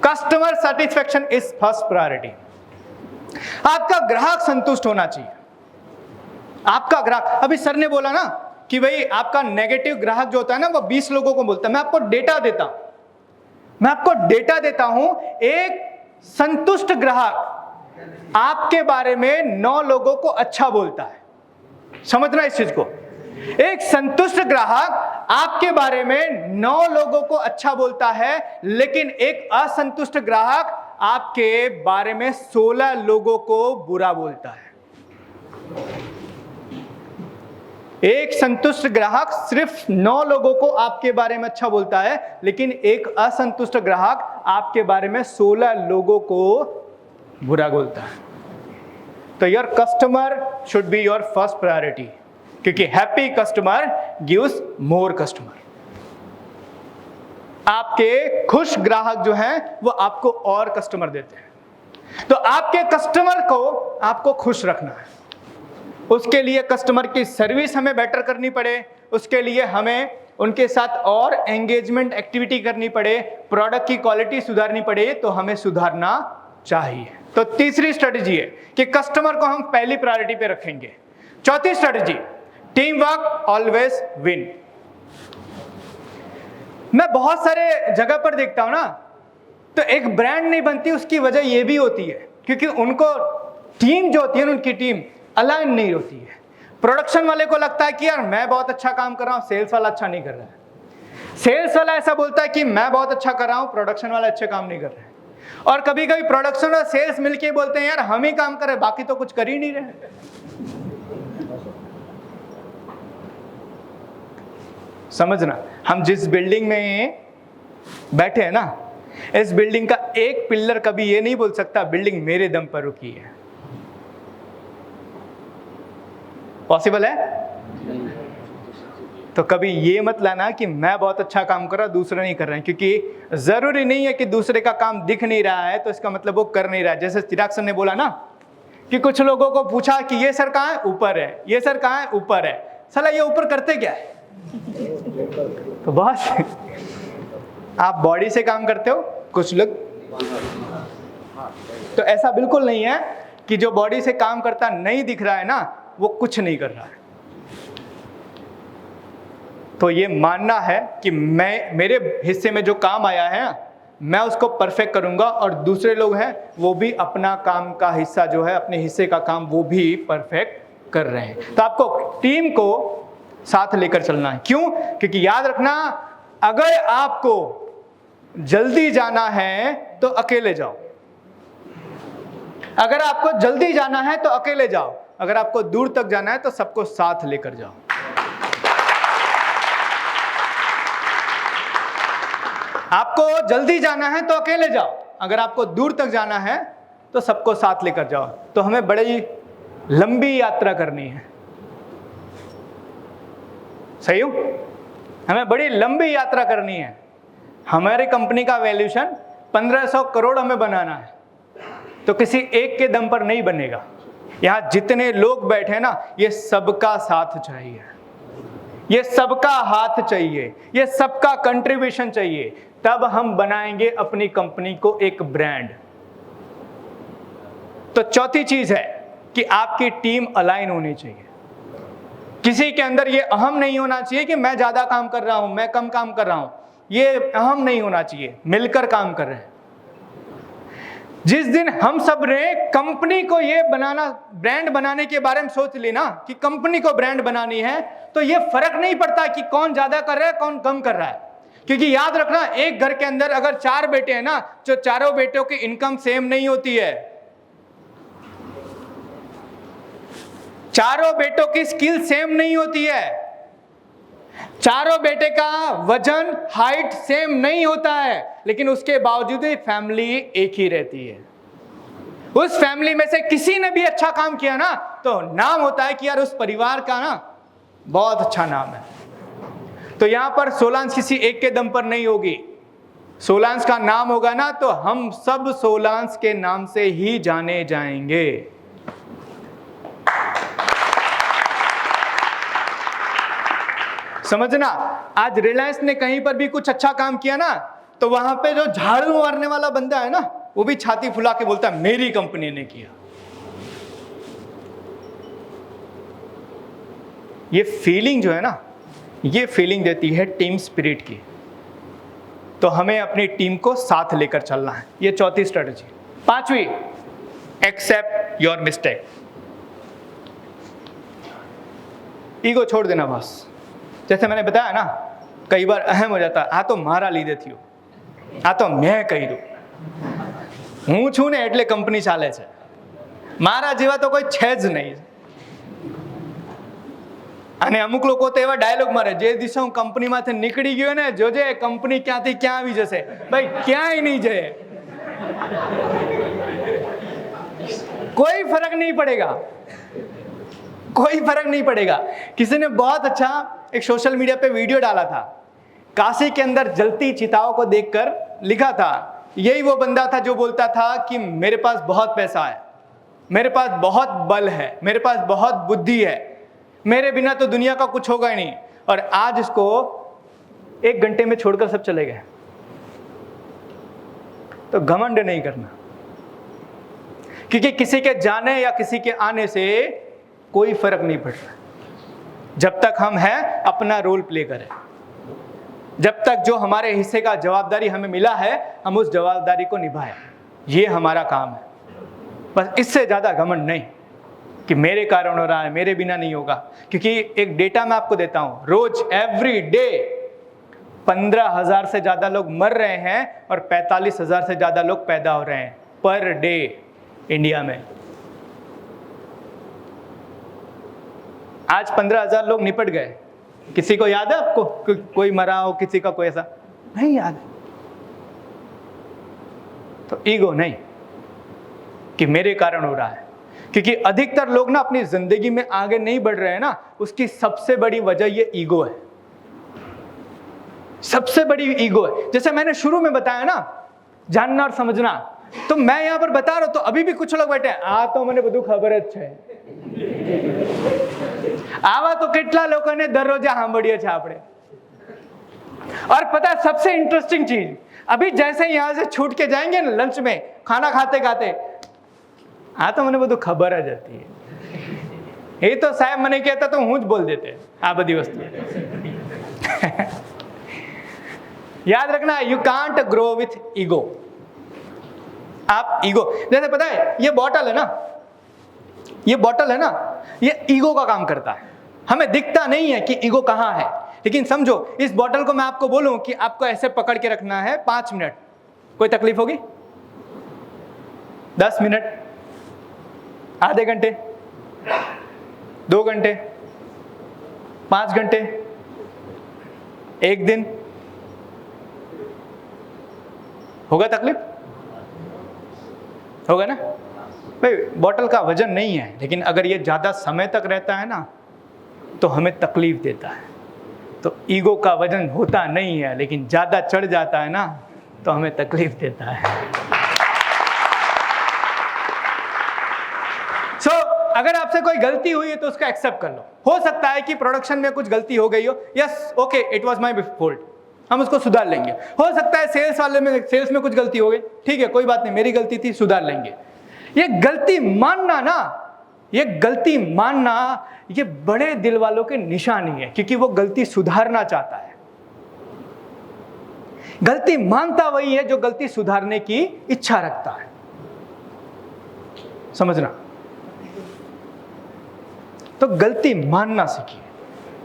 Customer satisfaction is first priority. आपका ग्राहक संतुष्ट होना चाहिए। आपका ग्राहक, अभी सर ने बोला ना कि भाई आपका नेगेटिव ग्राहक जो होता है ना वो 20 लोगों को बोलता है। मैं आपको डेटा देता हूं। एक संतुष्ट ग्राहक आपके बारे में 9 लोगों को अच्छा बोलता है। समझना इस चीज को। एक संतुष्ट ग्राहक आपके बारे में 9 लोगों को अच्छा बोलता है, लेकिन एक असंतुष्ट ग्राहक आपके बारे में 16 लोगों को बुरा बोलता है। एक संतुष्ट ग्राहक सिर्फ 9 लोगों को आपके बारे में अच्छा बोलता है, लेकिन एक असंतुष्ट ग्राहक आपके बारे में 16 लोगों को बुरा बोलता है। तो your customer should be your first priority, क्योंकि happy customer gives more customer. आपके खुश ग्राहक जो हैं वो आपको और कस्टमर देते हैं। तो आपके कस्टमर को आपको खुश रखना है। उसके लिए कस्टमर की सर्विस हमें बेटर करनी पड़े, उसके लिए हमें उनके साथ और एंगेजमेंट एक्टिविटी करनी पड़े, प्रोडक्ट की क्वालिटी सुधारनी पड़े, तो हमें सुधारना चाहिए। तो तीसरी स्ट्रेटजी है कि कस्टमर को हम पहली प्रायोरिटी पे रखेंगे। चौथी strategy, team work always win. मैं बहुत सारे जगह पर देखता हूं ना, तो एक ब्रांड नहीं बनती, उसकी वजह यह भी होती है क्योंकि उनको टीम जो होती है, उनकी टीम अलाइन नहीं होती है। प्रोडक्शन वाले को लगता है कि यार मैं बहुत अच्छा काम कर रहा हूं, सेल्स वाला अच्छा नहीं कर रहा है। सेल्स वाला ऐसा बोलता है कि मैं बहुत अच्छा कर रहा हूं, प्रोडक्शन वाला अच्छे काम नहीं कर रहे हैं। और कभी कभी प्रोडक्शन और सेल्स मिलके बोलते हैं यार हम ही काम कर रहे हैं, बाकी तो कुछ कर ही नहीं रहे। समझना, हम जिस बिल्डिंग में बैठे हैं ना, इस बिल्डिंग का एक पिल्लर कभी ये नहीं बोल सकता बिल्डिंग मेरे दम पर रुकी है। पॉसिबल है? तो कभी ये मत लाना कि मैं बहुत अच्छा काम कर रहा, दूसरे नहीं कर रहे हैं, क्योंकि जरूरी नहीं है कि दूसरे का काम दिख नहीं रहा है तो इसका मतलब वो कर नहीं रहा है। जैसे चिराग सर ने बोला ना कि कुछ लोगों को पूछा कि ये सर कहाँ है, ऊपर है, ये सर कहाँ है, ऊपर है। साला ये ऊपर करते क्या है? तो बस आप बॉडी से काम करते हो, कुछ लोग तो ऐसा बिल्कुल नहीं है कि जो बॉडी से काम करता नहीं दिख रहा है ना, वो कुछ नहीं कर रहा है। तो ये मानना है कि मैं, मेरे हिस्से में जो काम आया है मैं उसको परफेक्ट करूंगा, और दूसरे लोग हैं वो भी अपना काम का हिस्सा जो है, अपने हिस्से का काम वो भी परफेक्ट कर रहे हैं। तो आपको टीम को साथ लेकर चलना है। क्यों? क्योंकि याद रखना, अगर आपको जल्दी जाना है तो अकेले जाओ। अगर आपको जल्दी जाना है तो अकेले जाओ, अगर आपको दूर तक जाना है तो सबको साथ लेकर जाओ। आपको जल्दी जाना है तो अकेले जाओ, अगर आपको दूर तक जाना है तो सबको साथ लेकर जाओ। तो हमें बड़ी लंबी यात्रा करनी है। सही हो? हमें बड़ी लंबी यात्रा करनी है। हमारी कंपनी का वैल्यूएशन 1500 करोड़ हमें बनाना है, तो किसी एक के दम पर नहीं बनेगा। यहां जितने लोग बैठे ना, ये सबका साथ चाहिए, ये सबका हाथ चाहिए, ये सबका कंट्रीब्यूशन चाहिए, तब हम बनाएंगे अपनी कंपनी को एक ब्रांड। तो चौथी चीज है कि आपकी टीम अलाइन होनी चाहिए। किसी के अंदर ये अहम नहीं होना चाहिए कि मैं ज्यादा काम कर रहा हूं, मैं कम काम कर रहा हूं, ये अहम नहीं होना चाहिए। मिलकर काम कर रहे हैं। जिस दिन हम सब ने कंपनी को ये बनाना, ब्रांड बनाने के बारे में सोच ली ना कि कंपनी को ब्रांड बनानी है, तो ये फर्क नहीं पड़ता कि कौन ज्यादा कर रहा है कौन कम कर रहा है। क्योंकि याद रखना, एक घर के अंदर अगर 4 बेटे हैं ना, तो चारों बेटों की इनकम सेम नहीं होती है, चारों बेटों की स्किल सेम नहीं होती है, चारों बेटे का वजन, हाइट सेम नहीं होता है, लेकिन उसके बावजूद फैमिली एक ही रहती है। उस फैमिली में से किसी ने भी अच्छा काम किया ना, तो नाम होता है कि यार उस परिवार का ना बहुत अच्छा नाम है। तो यहां पर सोलांश किसी एक के दम पर नहीं होगी। सोलांश का नाम होगा ना, तो हम सब सोलांश के नाम से ही जाने जाएंगे। समझना, आज रिलायंस ने कहीं पर भी कुछ अच्छा काम किया ना, तो वहां पे जो झाड़ू मारने वाला बंदा है ना, वो भी छाती फुला के बोलता है मेरी कंपनी ने किया। ये फीलिंग जो है ना, ये फीलिंग देती है टीम स्पिरिट की। तो हमें अपनी टीम को साथ लेकर चलना है। ये चौथी स्ट्रेटजी। पांचवी, एक्सेप्ट योर मिस्टेक। ईगो छोड़ देना बस। जैसे मैंने बताया ना, कई बार अहम हो जाता है, आ तो मारा लीधे थी, आ तो मैं કહી દઉં, હું છું ને એટલે કંપની ચાલે છે, મારા જેવા તો કોઈ છે જ નહીં। અને અમુક લોકો તો એવા ડાયલોગ મારે, જે દિવસે હું કંપનીમાંથી નીકળી ગયો ને, જોજે કંપની ક્યાંથી ક્યાં આવી જશે। ભાઈ ક્યાંય નહીં જાય, कोई फर्क नहीं पड़ेगा, कोई फर्क नहीं पड़ेगा। किसी ने बहुत अच्छा एक सोशल मीडिया पे वीडियो डाला था, काशी के अंदर जलती चिताओं को देखकर लिखा था, यही वो बंदा था जो बोलता था कि मेरे पास बहुत पैसा है, मेरे पास बहुत बल है, मेरे पास बहुत बुद्धि है, मेरे बिना तो दुनिया का कुछ होगा ही नहीं। और आज इसको 1 घंटे में छोड़कर सब चले गए। तो घमंड नहीं करना, क्योंकि किसी के जाने या किसी के आने से कोई फर्क नहीं पड़ रहा। जब तक हम हैं अपना रोल प्ले करें, जब तक जो हमारे हिस्से का जवाबदारी हमें मिला है हम उस जवाबदारी को निभाएं, ये हमारा काम है। बस इससे ज़्यादा घमंड नहीं कि मेरे कारण हो रहा है, मेरे बिना नहीं होगा। क्योंकि एक डेटा मैं आपको देता हूँ, रोज एवरी डे 15,000 से ज़्यादा लोग मर रहे हैं और 45,000 से ज़्यादा लोग पैदा हो रहे हैं पर डे इंडिया में। आज 15,000 लोग निपट गए। किसी को याद है आपको कोई मरा हो, किसी का कोई ऐसा नहीं याद है? तो ईगो नहीं कि मेरे कारण हो रहा है, क्योंकि अधिकतर लोग ना अपनी जिंदगी में आगे नहीं बढ़ रहे हैं ना, उसकी सबसे बड़ी वजह ये ईगो है। सबसे बड़ी ईगो है। जैसे मैंने शुरू में बताया ना, जानना और समझना, तो मैं यहां पर बता रहा हूं, तो अभी भी कुछ लोग बैठे हैं, आ तो મને બધું ખબર જ છે। आवा तो કેટલા લોકોને દરરોજ સાંભળીએ છે આપણે। और पता है सबसे इंटरेस्टिंग चीज, अभी जैसे यहां से छूट के जाएंगे ना लंच में, खाना खाते खाते, आ तो મને બધું ખબર જ હતી, એ તો સાહેબ મને કહેતા તો હું જ બોલ દેતે આ બધી વસ્તુ। याद रखना, you can't grow with ego. आप ईगो, जैसे पता है ये बॉटल है ना, ये बॉटल है ना, ये ईगो का काम करता है। हमें दिखता नहीं है कि ईगो कहाँ है, लेकिन समझो इस बॉटल को मैं आपको बोलूं कि आपको ऐसे पकड़ के रखना है 5 मिनट, कोई तकलीफ होगी? 10 मिनट, आधे घंटे, 2 घंटे, 5 घंटे, 1 दिन, होगा तकलीफ? होगा ना भाई। बॉटल का वजन नहीं है, लेकिन अगर ये ज़्यादा समय तक रहता है ना तो हमें तकलीफ देता है। तो ईगो का वजन होता नहीं है, लेकिन ज़्यादा चढ़ जाता है ना तो हमें तकलीफ देता है। अगर आपसे कोई गलती हुई है तो उसका एक्सेप्ट कर लो। हो सकता है कि प्रोडक्शन में कुछ गलती हो गई हो, yes okay it was my fault, हम उसको सुधार लेंगे। हो सकता है सेल्स में कुछ गलती हो गई, ठीक है कोई बात नहीं, मेरी गलती थी, सुधार लेंगे। ये गलती मानना ना, ये गलती मानना ये बड़े दिल वालों की निशानी है, क्योंकि वो गलती सुधारना चाहता है। गलती मानता वही है जो गलती सुधारने की इच्छा रखता है। समझना, तो गलती मानना सीखिए।